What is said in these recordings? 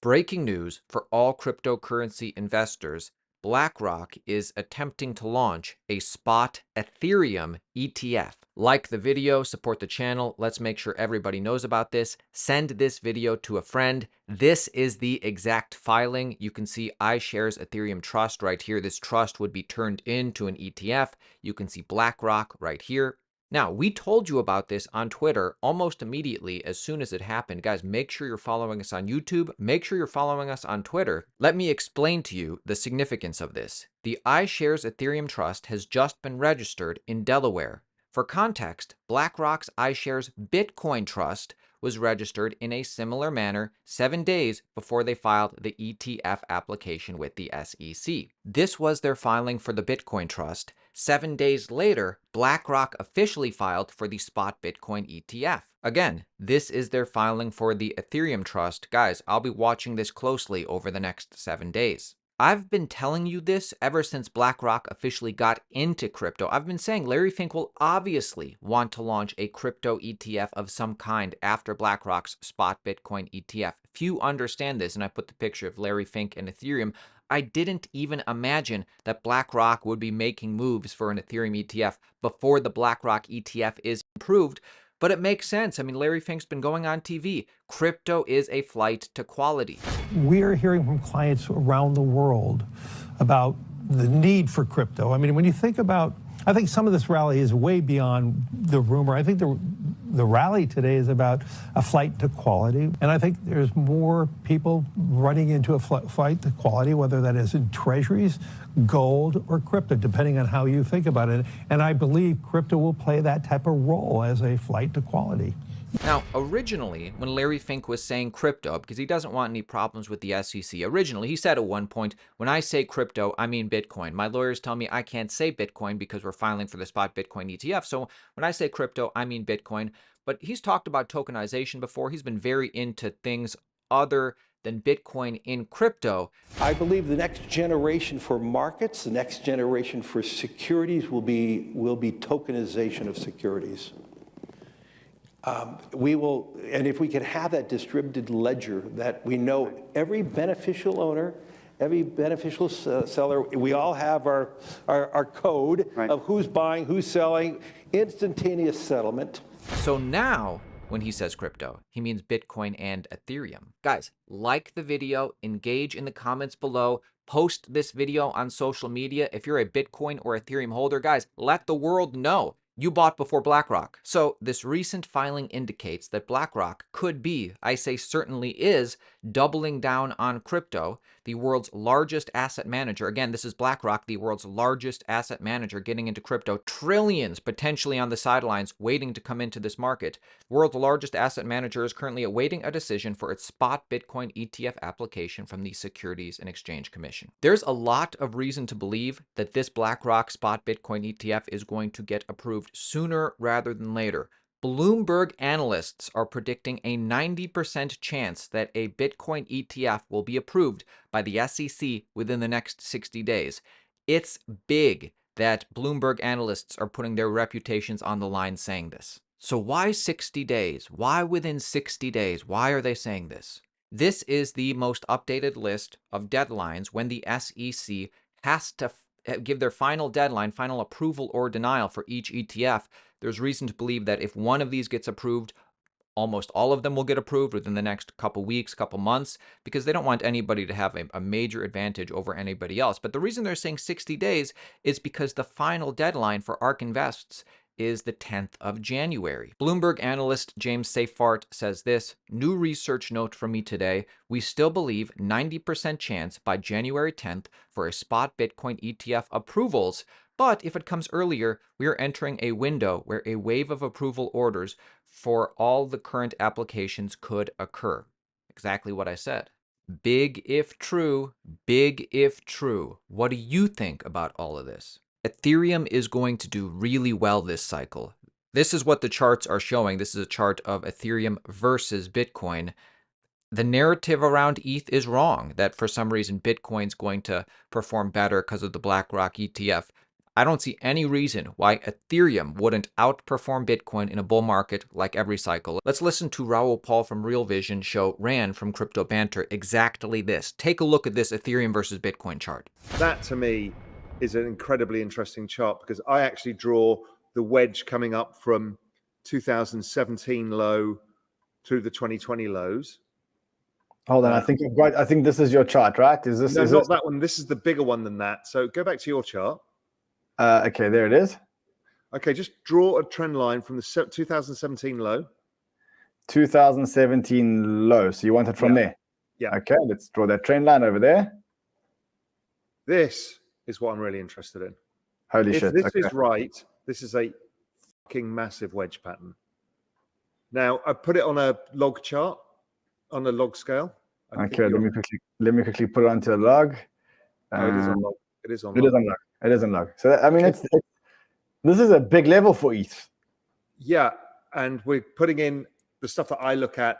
Breaking news for all cryptocurrency investors. BlackRock is attempting to launch a spot Ethereum ETF. Like the video, support the channel. Let's make sure everybody knows about this. Send this video to a friend. This is the exact filing. You can see iShares Ethereum Trust right here. This trust would be turned into an ETF. You can see BlackRock right here. Now, we told you about this on Twitter almost immediately as soon as it happened. Guys, make sure you're following us on YouTube. Make sure you're following us on Twitter. Let me explain to you the significance of this. The iShares Ethereum Trust has just been registered in Delaware. For context, BlackRock's iShares Bitcoin Trust was registered in a similar manner 7 days before they filed the ETF application with the SEC. This was their filing for the Bitcoin Trust. 7 days later, BlackRock officially filed for the spot Bitcoin ETF. Again, this is their filing for the Ethereum Trust. Guys, I'll be watching this closely over the next 7 days. I've been telling you this ever since BlackRock officially got into crypto. I've been saying Larry Fink will obviously want to launch a crypto ETF of some kind after BlackRock's spot Bitcoin ETF. Few understand this, and I put the picture of Larry Fink and Ethereum. I didn't even imagine that BlackRock would be making moves for an Ethereum ETF before the BlackRock ETF is approved. But it makes sense. I mean, Larry Fink's been going on TV. Crypto is a flight to quality. We are hearing from clients around the world about the need for crypto. I mean, when you think about, I think some of this rally is way beyond the rumor. I think the rally today is about a flight to quality. And I think there's more people running into a flight to quality, whether that is in treasuries, gold, or crypto, depending on how you think about it. And I believe crypto will play that type of role as a flight to quality. Now, originally, when Larry Fink was saying crypto, because he doesn't want any problems with the SEC, originally he said at one point, when I say crypto, I mean Bitcoin. My lawyers tell me I can't say Bitcoin because we're filing for the spot Bitcoin ETF. So when I say crypto, I mean Bitcoin. But he's talked about tokenization before. He's been very into things other than Bitcoin in crypto. I believe the next generation for markets, the next generation for securities will be tokenization of securities. And if we can have that distributed ledger that we know every beneficial owner, every beneficial seller, we all have our code of who's buying, who's selling, instantaneous settlement. So now, when he says crypto, he means Bitcoin and Ethereum. Guys, like the video, engage in the comments below, post this video on social media. If you're a Bitcoin or Ethereum holder, guys, let the world know you bought before BlackRock. So this recent filing indicates that BlackRock could be, I say certainly is, doubling down on crypto, the world's largest asset manager. Again, this is BlackRock, the world's largest asset manager getting into crypto. Trillions potentially on the sidelines waiting to come into this market. The world's largest asset manager is currently awaiting a decision for its spot Bitcoin ETF application from the Securities and Exchange Commission. There's a lot of reason to believe that this BlackRock spot Bitcoin ETF is going to get approved sooner rather than later. Bloomberg analysts are predicting a 90% chance that a Bitcoin ETF will be approved by the SEC within the next 60 days. It's big that Bloomberg analysts are putting their reputations on the line saying this. So why 60 days? Why within 60 days? Why are they saying this? This is the most updated list of deadlines when the SEC has to give their final deadline, final approval or denial for each ETF. There's reason to believe that if one of these gets approved, almost all of them will get approved within the next couple weeks, couple months, because they don't want anybody to have a major advantage over anybody else. But the reason they're saying 60 days is because the final deadline for ARK Invests is the 10th of January. Bloomberg analyst James Seyffart says this, new research note from me today, we still believe 90% chance by January 10th for a spot Bitcoin ETF approvals, but if it comes earlier, we are entering a window where a wave of approval orders for all the current applications could occur. Exactly what I said. Big if true, big if true. What do you think about all of this? Ethereum is going to do really well this cycle. This is what the charts are showing. This is a chart of Ethereum versus Bitcoin. The narrative around ETH is wrong, that for some reason Bitcoin's going to perform better because of the BlackRock ETF. I don't see any reason why Ethereum wouldn't outperform Bitcoin in a bull market like every cycle. Let's listen to Raoul Pal from Real Vision show Ran from Crypto Banter exactly this. Take a look at this Ethereum versus Bitcoin chart. That to me is an incredibly interesting chart because I actually draw the wedge coming up from 2017 low through the 2020 lows. Hold on, I think this is your chart, right? Is this? No, is not this? that one. This is the bigger one than that. So go back to your chart. Okay, there it is. Okay, just draw a trend line from the 2017 low. 2017 low. So you want it from there? Yeah. Okay, let's draw that trend line over there. This is what I'm really interested in. Holy If shit. this Okay. is right, this is a fucking massive wedge pattern. Now, I put it on a log chart, on a log scale. Okay, let me quickly put it onto a log. No, it is on log. It is on It log. is on log. It is on log. So I mean, this is a big level for ETH. Yeah, and we're putting in the stuff that I look at,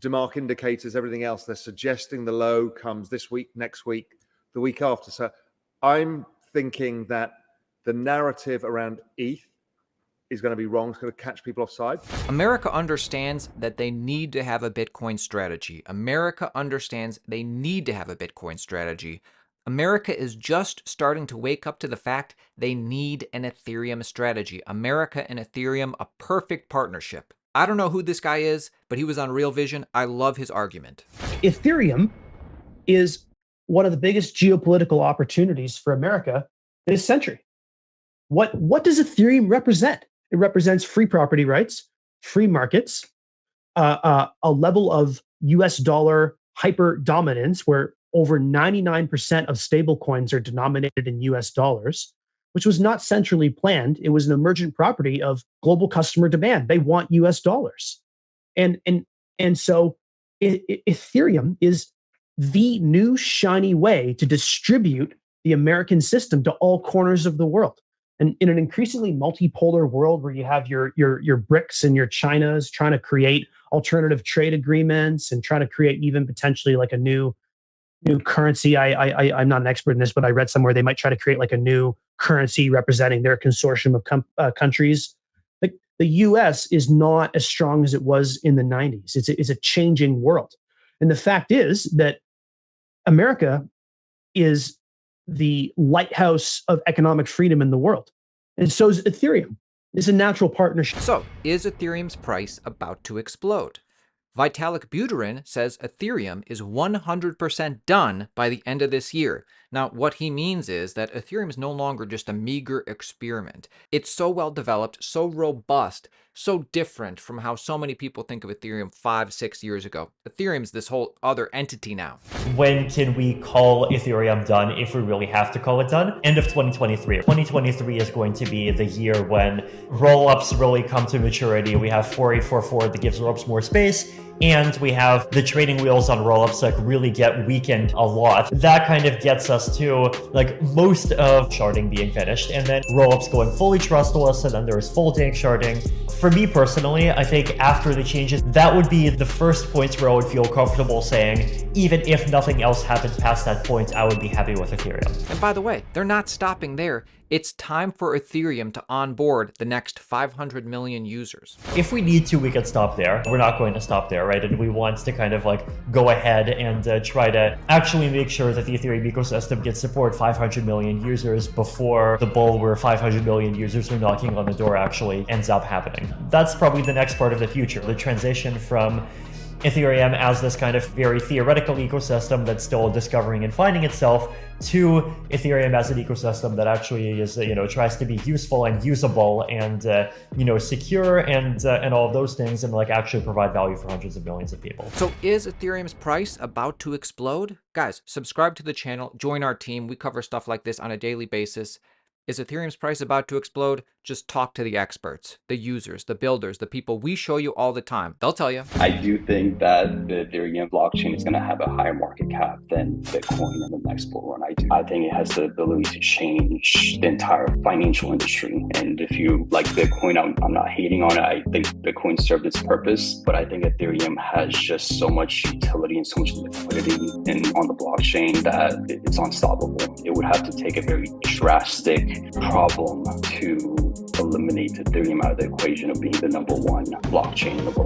DeMark indicators, everything else. They're suggesting the low comes this week, next week, the week after. So I'm thinking that the narrative around ETH is going to be wrong. It's going to catch people offside. America understands that they need to have a Bitcoin strategy. America understands they need to have a Bitcoin strategy. America is just starting to wake up to the fact they need an Ethereum strategy. America and Ethereum, a perfect partnership. I don't know who this guy is, but he was on Real Vision. I love his argument. Ethereum is one of the biggest geopolitical opportunities for America this century. What does Ethereum represent? It represents free property rights, free markets, a level of US dollar hyper dominance where over 99% of stable coins are denominated in US dollars, which was not centrally planned. It was an emergent property of global customer demand. They want US dollars. And so Ethereum is the new shiny way to distribute the American system to all corners of the world. And in an increasingly multipolar world where you have your BRICS and your Chinas trying to create alternative trade agreements and trying to create even potentially like a new currency. I'm not an expert in this, but I read somewhere they might try to create like a new currency representing their consortium of countries. The US is not as strong as it was in the 90s. It's a changing world. And the fact is that America is the lighthouse of economic freedom in the world. And so is Ethereum. It's a natural partnership. So, is Ethereum's price about to explode? Vitalik Buterin says Ethereum is 100% done by the end of this year. Now, what he means is that Ethereum is no longer just a meager experiment. It's so well developed, so robust, so different from how so many people think of Ethereum 5-6 years ago. Ethereum's this whole other entity now. When can we call Ethereum done if we really have to call it done? End of 2023. 2023 is going to be the year when rollups really come to maturity. We have 4844 that gives rollups more space, and we have the trading wheels on rollups that really get weakened a lot. That kind of gets us to like most of sharding being finished, and then rollups going fully trustless, and then there's full dank sharding. For me personally, I think after the changes, that would be the first point where I would feel comfortable saying, even if nothing else happens past that point, I would be happy with Ethereum. And by the way, they're not stopping there. It's time for Ethereum to onboard the next 500 million users. If we need to, we can stop there. We're not going to stop there, right? And we want to kind of like go ahead and try to actually make sure that the Ethereum ecosystem gets support 500 million users before the bull where 500 million users are knocking on the door actually ends up happening. That's probably the next part of the future, the transition from Ethereum as this kind of very theoretical ecosystem that's still discovering and finding itself to Ethereum as an ecosystem that actually is, tries to be useful and usable and, secure and all of those things and like actually provide value for hundreds of millions of people. So is Ethereum's price about to explode? Guys, subscribe to the channel, join our team. We cover stuff like this on a daily basis. Is Ethereum's price about to explode? Just talk to the experts, the users, the builders, the people we show you all the time. They'll tell you. I do think that the Ethereum blockchain is going to have a higher market cap than Bitcoin in the next bull run. I think it has the ability to change the entire financial industry. And if you like Bitcoin, I'm not hating on it. I think Bitcoin served its purpose, but I think Ethereum has just so much utility and so much liquidity on the blockchain that it's unstoppable. It would have to take a very drastic big problem to eliminate Ethereum out of the equation of being the #1 blockchain in the world.